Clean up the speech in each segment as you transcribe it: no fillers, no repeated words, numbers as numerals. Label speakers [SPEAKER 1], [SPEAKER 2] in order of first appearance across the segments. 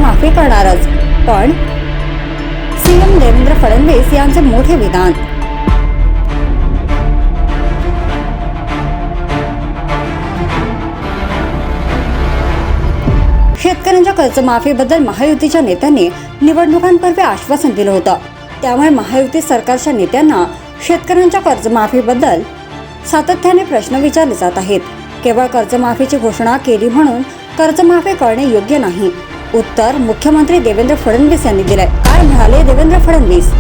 [SPEAKER 1] कर्जमाफी करणारच, पण सीएम देवेंद्र फडणवीस यांचे मोठे विधान. शेतकऱ्यांच्या कर्जमाफीबद्दल महायुतीच्या नेत्यांनी निवडणुकांपूर्वी आश्वासन दिलं होतं. त्यामुळे महायुती सरकारच्या नेत्यांना शेतकऱ्यांच्या कर्जमाफीबद्दल सातत्याने प्रश्न विचारले जात आहेत. केवळ कर्जमाफीची घोषणा केली म्हणून कर्जमाफी करणे योग्य नाही. उत्तर मुख्यमंत्री देवेंद्र फडणवीस यांनी दिलंय. काय म्हणाले देवेंद्र फडणवीस?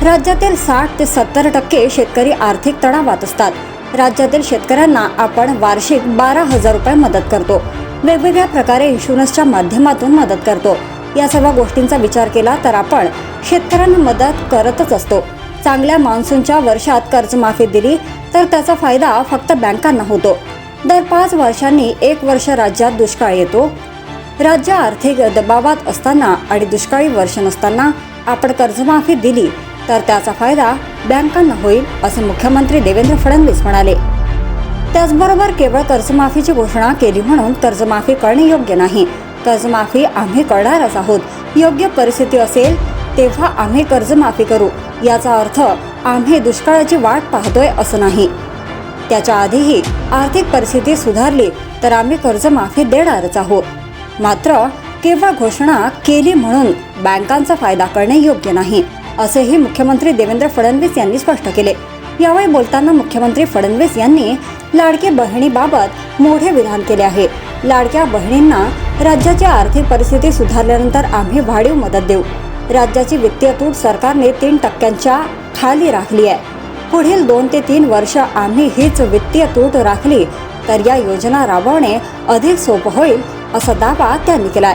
[SPEAKER 1] राज्यातील 60 ते 70% शेतकरी आर्थिक तणावात असतात. राज्यातील शेतकऱ्यांना आपण वार्षिक 12,000 रुपये मदत करतो. वेगवेगळ्या प्रकारे इन्शुरन्सच्या माध्यमातून मदत करतो. या सर्व गोष्टींचा विचार केला तर आपण शेतकऱ्यांना मदत करतच असतो. चांगल्या मान्सूनच्या वर्षात कर्जमाफी दिली तर त्याचा फायदा फक्त बँकांना होतो. दर 5 वर्षांनी 1 वर्ष राज्यात दुष्काळ येतो. राज्य आर्थिक दबावात असताना आणि दुष्काळी वर्ष नसताना आपण कर्जमाफी दिली तर त्याचा फायदा बँकांना होईल, असे मुख्यमंत्री देवेंद्र फडणवीस म्हणाले. त्याचबरोबर केवळ कर्जमाफीची घोषणा केली म्हणून कर्जमाफी करणे योग्य नाही. कर्जमाफी आम्ही करणारच आहोत. योग्य परिस्थिती असेल तेव्हा आम्ही कर्जमाफी करू. याचा अर्थ आम्ही दुष्काळाची वाट पाहतोय असं नाही. त्याच्या आधीही आर्थिक परिस्थिती सुधारली तर आम्ही कर्जमाफी देणारच आहोत. मात्र केवळ घोषणा केली म्हणून बँकांचा फायदा करणे योग्य नाही, असेही मुख्यमंत्री देवेंद्र फडणवीस यांनी स्पष्ट केले. यावेळी बोलताना मुख्यमंत्री फडणवीस यांनी लाडकी बहिणीबाबत मोठे विधान केले आहे. लाडक्या बहिणींना राज्याची आर्थिक परिस्थिती सुधारल्यानंतर आम्ही वाढीव मदत देऊ. राज्याची वित्तीय तूट सरकारने 3% खाली राखली आहे. पुढील 2 ते 3 वर्ष आम्ही हीच वित्तीय तूट राखली तर या योजना राबवणे अधिक सोपं होईल, असा दावा त्यांनी केलाय.